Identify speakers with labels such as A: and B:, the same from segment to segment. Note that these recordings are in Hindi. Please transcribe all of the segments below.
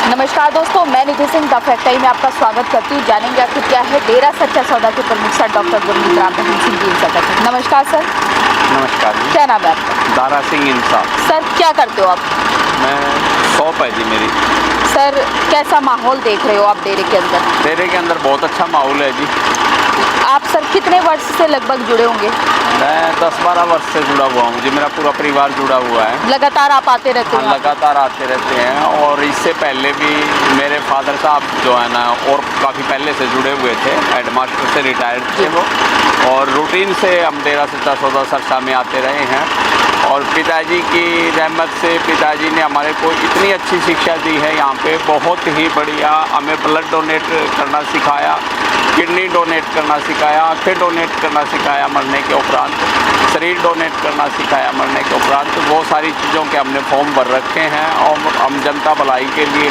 A: नमस्कार दोस्तों, मैं निधि सिंह द फैक्टरी में आपका स्वागत करती हूँ। जानेंगे आखिर क्या है डेरा सच्चा सौदा के प्रमुख सर डॉक्टर गुरमीत राम रहीम सिंह जी इनसा कहते हैं। नमस्कार सर।
B: नमस्कार जी।
A: क्या नाम है आपका?
B: दारा सिंह इंसाफ।
A: सर क्या करते हो आप?
B: मैं शॉप है जी मेरी।
A: सर कैसा माहौल देख रहे हो आप डेरे के अंदर?
B: डेरे के अंदर बहुत अच्छा माहौल है जी।
A: आप सर कितने वर्ष से लगभग जुड़े होंगे?
B: मैं 10-12 वर्ष से जुड़ा हुआ हूँ जी। मेरा पूरा परिवार जुड़ा हुआ है।
A: लगातार आप आते रहते
B: हाँ,
A: हैं?
B: लगातार आते रहते हैं। और इससे पहले भी मेरे फादर साहब जो है ना, और काफ़ी पहले से जुड़े हुए थे। हेडमास्टर से रिटायर्ड थे वो, और रूटीन से हम डेरा सच्चा सौदा सरसा में आते रहे हैं। और पिताजी की रहमत से पिताजी ने हमारे को इतनी अच्छी शिक्षा दी है यहाँ पे, बहुत ही बढ़िया। हमें ब्लड डोनेट करना सिखाया, किडनी डोनेट करना सिखाया, आँखें डोनेट करना सिखाया मरने के उपरांत, शरीर डोनेट करना सिखाया मरने के उपरांत। वो सारी चीज़ों के हमने फॉर्म भर रखे हैं और हम जनता भलाई के लिए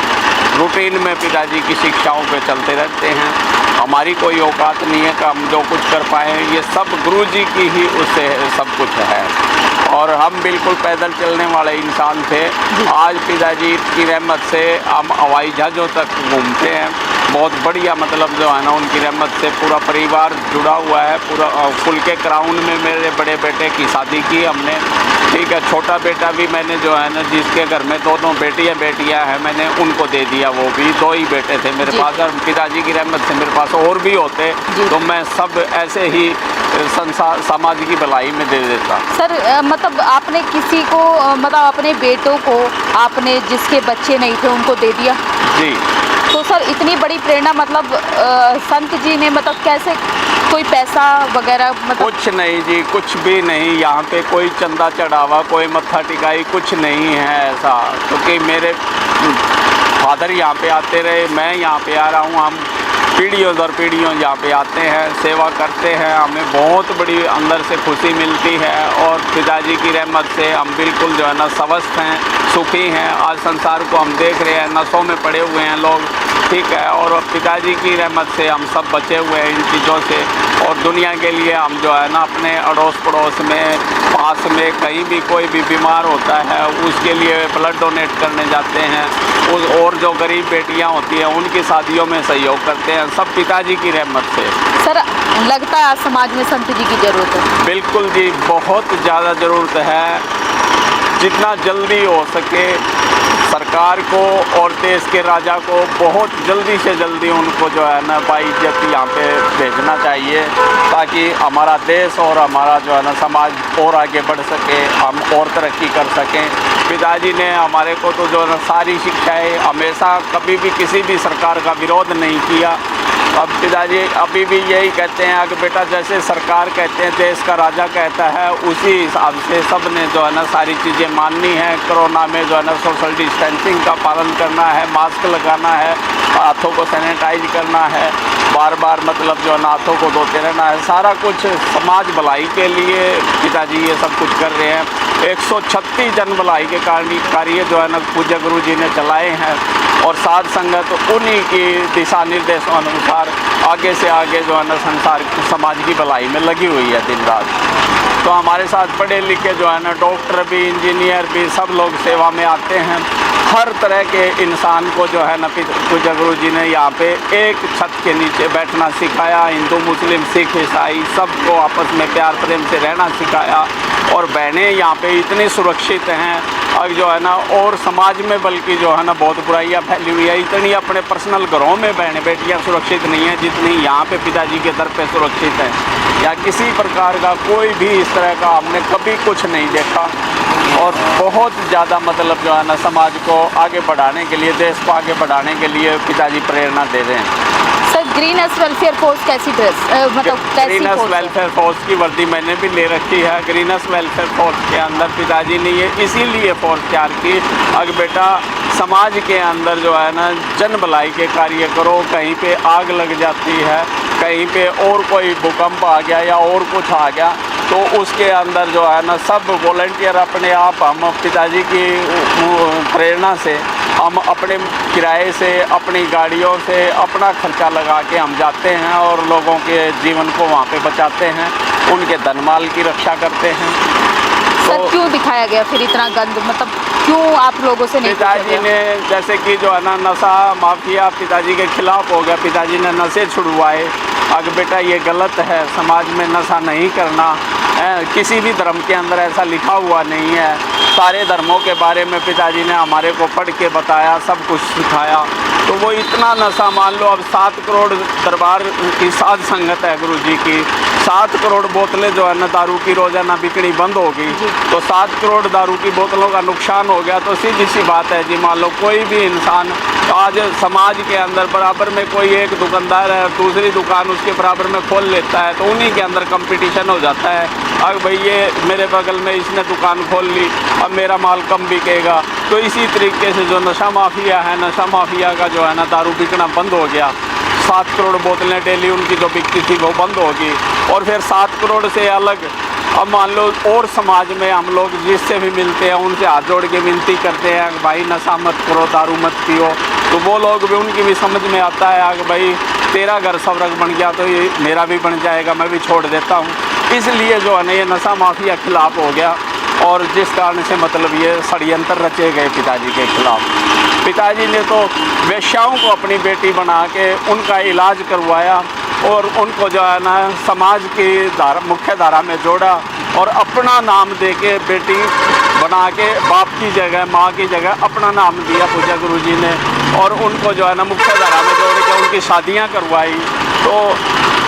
B: रूटीन में पिताजी की शिक्षाओं पे चलते रहते हैं। हमारी कोई औकात नहीं है कि हम जो कुछ कर पाएँ, ये सब गुरुजी की ही उससे सब कुछ है। और हम बिल्कुल पैदल चलने वाले इंसान थे। आज पिताजी की रहमत से हम हवाई जहाज़ों तक घूमते हैं। बहुत बढ़िया, मतलब जो है ना, उनकी रहमत से पूरा परिवार जुड़ा हुआ है। पूरा फुल के क्राउन में मेरे बड़े बेटे की शादी की हमने, ठीक है। छोटा बेटा भी मैंने जो है ना, जिसके घर में दोनों बेटियां हैं, मैंने उनको दे दिया। वो भी 2 ही बेटे थे मेरे पास, और पिताजी की रहमत से मेरे पास और भी होते तो मैं सब ऐसे ही संसार समाज की भलाई में दे देता।
A: सर मतलब आपने किसी को, मतलब अपने बेटों को आपने जिसके बच्चे नहीं थे उनको दे दिया
B: जी।
A: तो सर इतनी बड़ी प्रेरणा, मतलब संत जी ने मतलब कैसे, कोई पैसा वगैरह मतलब?
B: कुछ नहीं जी, कुछ भी नहीं। यहाँ पे कोई चंदा चढ़ावा, कोई मत्था टिकाई, कुछ नहीं है ऐसा। क्योंकि मेरे फादर यहाँ पे आते रहे, मैं यहाँ पे आ रहा हूँ। हम पीढ़ियों दर पीढ़ियों यहाँ पे आते हैं, सेवा करते हैं। हमें बहुत बड़ी अंदर से खुशी मिलती है। और पिताजी की रहमत से हम बिल्कुल जो है ना स्वस्थ हैं, सुखी हैं। आज संसार को हम देख रहे हैं, नशों में पड़े हुए हैं लोग, ठीक है। और पिताजी की रहमत से हम सब बचे हुए हैं इन चीज़ों से। और दुनिया के लिए हम जो है ना, अपने अड़ोस पड़ोस में, पास में कहीं भी कोई भी बीमार होता है, उसके लिए ब्लड डोनेट करने जाते हैं। और जो गरीब बेटियां होती हैं, उनकी शादियों में सहयोग करते हैं, सब पिताजी की रहमत से।
A: सर लगता है आज समाज में संत जी की ज़रूरत है?
B: बिल्कुल जी, बहुत ज़्यादा ज़रूरत है। जितना जल्दी हो सके सरकार को और देश के राजा को बहुत जल्दी से जल्दी उनको जो है ना बाइज्जत यहाँ पे भेजना चाहिए, ताकि हमारा देश और हमारा जो है ना समाज और आगे बढ़ सके, हम और तरक्की कर सकें। पिताजी ने हमारे को तो जो है ना सारी शिक्षाएं, हमेशा कभी भी किसी भी सरकार का विरोध नहीं किया। अब पिताजी अभी भी यही कहते हैं कि बेटा, जैसे सरकार कहते हैं, देश का राजा कहता है, उसी हिसाब से सब ने जो है ना सारी चीज़ें माननी है। कोरोना में जो है ना सोशल डिस्टेंसिंग का पालन करना है, मास्क लगाना है, हाथों को सैनिटाइज करना है, बार बार मतलब जो है ना हाथों को धोते रहना है। सारा कुछ समाज भलाई के लिए पिताजी ये सब कुछ कर रहे हैं। 136 जन भलाई के कार्य जो है ना पूज्य गुरु जी ने चलाए हैं। और साध संगत उन्हीं की दिशा निर्देशों अनुसार आगे से आगे जो है ना संसार समाज की भलाई में लगी हुई है दिन रात। तो हमारे साथ पढ़े लिखे जो है ना डॉक्टर भी, इंजीनियर भी, सब लोग सेवा में आते हैं। हर तरह के इंसान को जो है ना पूज्य गुरु जी ने यहाँ पे एक छत के नीचे बैठना सिखाया। हिंदू, मुस्लिम, सिख, ईसाई सबको आपस में प्यार प्रेम से रहना सिखाया। और बहनें यहाँ पे इतनी सुरक्षित हैं अब जो है ना, और समाज में बल्कि जो है ना बहुत बुराइयाँ फैली हुई है। इतनी अपने पर्सनल घरों में बहनें बेटियाँ सुरक्षित नहीं हैं जितनी यहाँ पे पिताजी के दर पे सुरक्षित हैं। या किसी प्रकार का कोई भी इस तरह का हमने कभी कुछ नहीं देखा। और बहुत ज़्यादा मतलब जो है ना समाज को आगे बढ़ाने के लिए, देश को आगे बढ़ाने के लिए पिताजी प्रेरणा दे रहे हैं।
A: सर ग्रीनस वेलफेयर फोर्स कैसी ड्रेस, मतलब कैसी
B: ग्रीनस
A: फोर्स
B: वेलफेयर फोर्स की वर्दी मैंने भी ले रखी है। ग्रीनस वेलफेयर फोर्स के अंदर पिताजी ने ये इसीलिए फोर्स तैयार की, अगर बेटा समाज के अंदर जो है ना जन भलाई के कार्य करो। कहीं पे आग लग जाती है, कहीं पे और कोई भूकंप आ गया या और कुछ आ गया, तो उसके अंदर जो है ना सब वॉलंटियर अपने आप, हम पिताजी की प्रेरणा से, हम अपने किराए से, अपनी गाड़ियों से अपना खर्चा लगा के हम जाते हैं और लोगों के जीवन को वहाँ पे बचाते हैं, उनके धन माल की रक्षा करते हैं।
A: सर क्यों दिखाया गया फिर इतना गंद, मतलब क्यों आप लोगों से नहीं पूछा
B: पिताजी
A: गया?
B: ने जैसे कि जो है ना नशा माफिया पिताजी के खिलाफ हो गया, पिताजी ने नशे छुड़वाए। अगर बेटा ये गलत है, समाज में नशा नहीं करना है, किसी भी धर्म के अंदर ऐसा लिखा हुआ नहीं है। सारे धर्मों के बारे में पिताजी ने हमारे को पढ़ के बताया, सब कुछ सिखाया। तो वो इतना नशा, मान लो अब 7 करोड़ दरबार की साध संगत है गुरु जी की, 7 करोड़ बोतलें जो है ना दारू की रोजाना बिकनी बंद होगी, तो 7 करोड़ दारू की बोतलों का नुकसान हो गया। तो सीधी सी बात है जी, मान लो कोई भी इंसान आज समाज के अंदर बराबर में कोई एक दुकानदार है, दूसरी दुकान उसके बराबर में खोल लेता है, तो उन्हीं के अंदर कंपटीशन हो जाता है। अब भाई ये मेरे बगल में इसने दुकान खोल ली, अब मेरा माल कम बिकेगा। तो इसी तरीके से जो नशा माफिया है, नशा माफिया का जो है ना दारू बिकना बंद हो गया। 7 करोड़ बोतलें डेली उनकी जो बिकती थी वो बंद होगी। और फिर 7 करोड़ से अलग अब मान लो और समाज में हम लोग जिससे भी मिलते हैं उनसे हाथ जोड़ के विनती करते हैं कि भाई नशा मत करो, दारू मत पियो, तो वो लोग भी, उनकी भी समझ में आता है कि भाई तेरा घर स्वर्ग बन गया तो ये मेरा भी बन जाएगा, मैं भी छोड़ देता हूँ। इसलिए जो है ना ये नशा माफिया खिलाफ हो गया, और जिस कारण से मतलब ये षड्यंत्र रचे गए पिताजी के खिलाफ। पिताजी ने तो वेश्याओं को अपनी बेटी बना के उनका इलाज करवाया और उनको जो है ना समाज की मुख्य धारा में जोड़ा, और अपना नाम दे के बेटी बना के बाप की जगह, माँ की जगह अपना नाम दिया पूज्य गुरु जी ने, और उनको जो है ना मुख्य धारा में जोड़ के उनकी शादियाँ करवाई। तो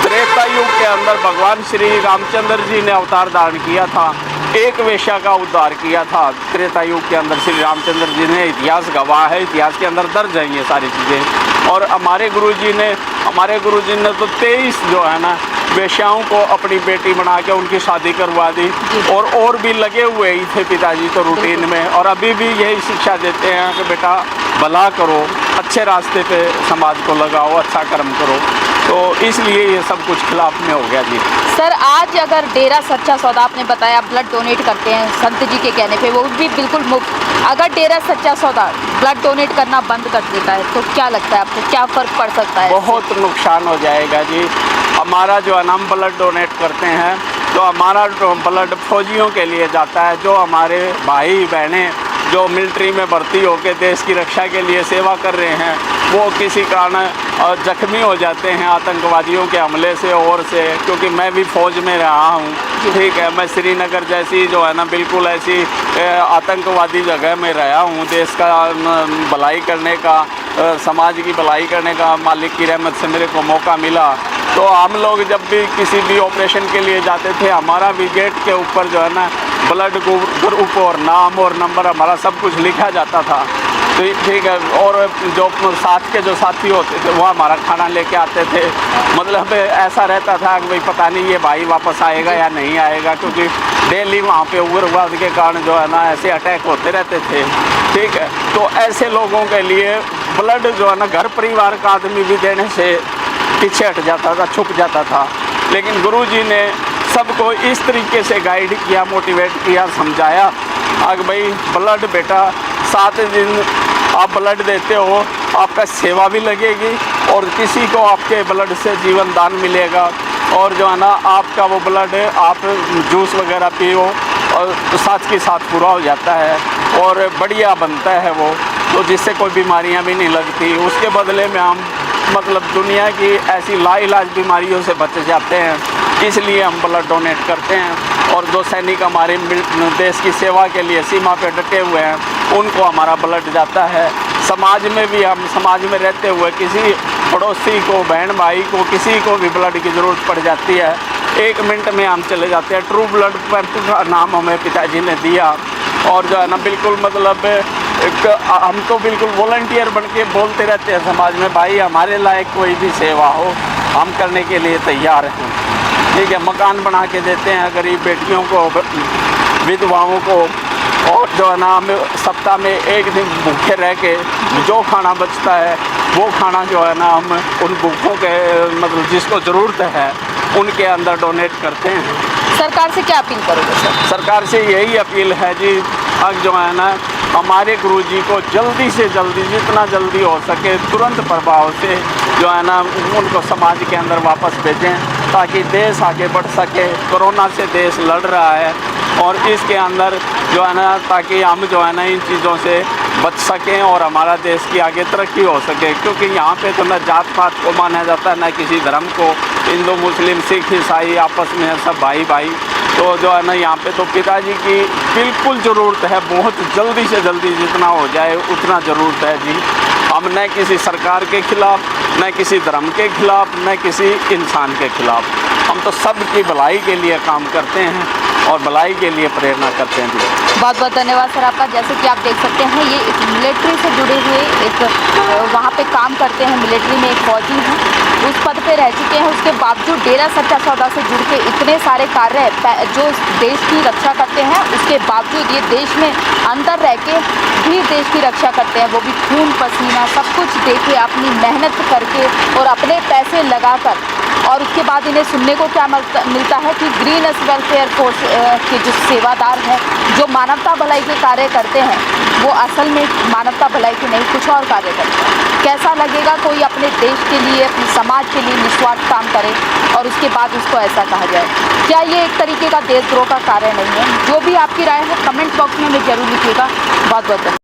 B: त्रेता युग के अंदर भगवान श्री रामचंद्र जी ने अवतार धारण किया था, एक वेश्या का उद्धार किया था त्रेता युग के अंदर श्री रामचंद्र जी ने। इतिहास गवाह है, इतिहास के अंदर दर्ज है ये सारी चीज़ें। और हमारे गुरुजी ने तो 23 जो है ना वेश्याओं को अपनी बेटी बना के उनकी शादी करवा दी, और भी लगे हुए ही थे पिताजी तो रूटीन में, और अभी भी यही शिक्षा देते हैं कि बेटा भला करो, अच्छे रास्ते पे समाज को लगाओ, अच्छा कर्म करो। तो इसलिए ये सब कुछ खिलाफ में हो गया जी।
A: सर आज अगर डेरा सच्चा सौदा, आपने बताया ब्लड डोनेट करते हैं संत जी के कहने पे, वो भी बिल्कुल मुफ्त, अगर डेरा सच्चा सौदा ब्लड डोनेट करना बंद कर देता है तो क्या लगता है आपको, क्या फ़र्क पड़ सकता है?
B: बहुत नुकसान हो जाएगा जी। हमारा जो है ना हम ब्लड डोनेट करते हैं, तो हमारा ब्लड फौजियों के लिए जाता है, जो हमारे भाई बहनें जो मिलिट्री में भर्ती होकर देश की रक्षा के लिए सेवा कर रहे हैं, वो किसी कारण जख्मी हो जाते हैं आतंकवादियों के हमले से और से, क्योंकि मैं भी फ़ौज में रहा हूँ, ठीक है। मैं श्रीनगर जैसी जो है ना बिल्कुल ऐसी आतंकवादी जगह में रहा हूँ। देश का भलाई करने का, समाज की भलाई करने का मालिक की रहमत से मेरे को मौका मिला। तो हम लोग जब भी किसी भी ऑपरेशन के लिए जाते थे, हमारा भी गेट के ऊपर जो है ना ब्लड ग्रुप और नाम और नंबर हमारा सब कुछ लिखा जाता था, तो ठीक है। और जो साथ के जो साथी होते थे वो हमारा खाना लेके आते थे, मतलब ऐसा रहता था कि भाई पता नहीं ये भाई वापस आएगा या नहीं आएगा, क्योंकि डेली वहाँ पे उग्रवाद के कारण जो है ना ऐसे अटैक होते रहते थे, ठीक है। तो ऐसे लोगों के लिए ब्लड जो है ना घर परिवार का आदमी भी देने से पीछे हट जाता था, छुप जाता था। लेकिन गुरुजी ने सबको इस तरीके से गाइड किया, मोटिवेट किया, समझाया कि भाई ब्लड बेटा 7 दिन आप ब्लड देते हो, आपका सेवा भी लगेगी और किसी को आपके ब्लड से जीवन दान मिलेगा, और जो है ना आपका वो ब्लड आप जूस वगैरह पियो और साथ के साथ पूरा हो जाता है और बढ़िया बनता है वो, तो जिससे कोई बीमारियां भी नहीं लगती। उसके बदले में हम मतलब दुनिया की ऐसी लाइलाज बीमारियों से बच जाते हैं, इसलिए हम ब्लड डोनेट करते हैं। और जो सैनिक हमारे देश की सेवा के लिए सीमा पे डटे हुए हैं, उनको हमारा ब्लड जाता है। समाज में भी हम समाज में रहते हुए किसी पड़ोसी को, बहन भाई को, किसी को भी ब्लड की ज़रूरत पड़ जाती है, 1 मिनट में हम चले जाते हैं। ट्रू ब्लड बैंक का नाम हमें पिताजी ने दिया, और जो है ना बिल्कुल मतलब हम तो बिल्कुल वॉलंटियर बन के बोलते रहते हैं समाज में, भाई हमारे लायक कोई भी सेवा हो हम करने के लिए तैयार हैं, ठीक है। मकान बना के देते हैं गरीब बेटियों को, विधवाओं को, और जो है ना हम सप्ताह में 1 दिन भूखे रह के जो खाना बचता है वो खाना जो है ना हम उन भूखों के मतलब जिसको ज़रूरत है उनके अंदर डोनेट करते हैं।
A: सरकार से क्या अपील करोगे सर?
B: सरकार से यही अपील है जी, अब जो है ना हमारे गुरुजी को जल्दी से जल्दी, जितना जल्दी हो सके तुरंत प्रभाव से जो है ना उनको समाज के अंदर वापस भेजें, ताकि देश आगे बढ़ सके। कोरोना से देश लड़ रहा है, और इसके अंदर जो है ना, ताकि हम जो है ना इन चीज़ों से बच सकें और हमारा देश की आगे तरक्की हो सके। क्योंकि यहाँ पे तो न जात पात को माना जाता है, न किसी धर्म को। हिंदू मुस्लिम सिख ईसाई आपस में है सब भाई भाई। तो जो है ना यहाँ पे तो पिताजी की बिल्कुल ज़रूरत है, बहुत जल्दी से जल्दी जितना हो जाए उतना ज़रूरत है जी। हम न किसी सरकार के ख़िलाफ़, न किसी धर्म के ख़िलाफ़, न किसी इंसान के ख़िलाफ़। हम तो सबकी भलाई के लिए काम करते हैं और भलाई के लिए प्रेरणा करते हैं जी।
A: बहुत बहुत धन्यवाद सर आपका। जैसे कि आप देख सकते हैं ये एक मिलिट्री से जुड़े हुए एक वहाँ पे काम करते हैं, मिलिट्री में एक फौजी हैं, उस पद पे रह चुके हैं। उसके बावजूद डेरा सच्चा सौदा से जुड़ के इतने सारे कार्य जो देश की रक्षा करते हैं, उसके बावजूद ये देश में अंदर रह के भी देश की रक्षा करते हैं, वो भी खून पसीना सब कुछ देके अपनी मेहनत करके और अपने पैसे लगाकर। और उसके बाद इन्हें सुनने को क्या मिलता है कि ग्रीन वेलफेयर फोर्स के जो सेवादार हैं, जो मानवता भलाई के कार्य करते हैं, वो असल में मानवता भलाई के नहीं कुछ और कार्य करते हैं। कैसा लगेगा कोई अपने देश के लिए, अपने समाज के लिए निस्वार्थ काम करे और उसके बाद उसको ऐसा कहा जाए? क्या ये एक तरीके का देशद्रोह का कार्य नहीं है? जो भी आपकी राय है कमेंट बॉक्स में हमें जरूर लिखिएगा। बहुत बहुत धन्यवाद।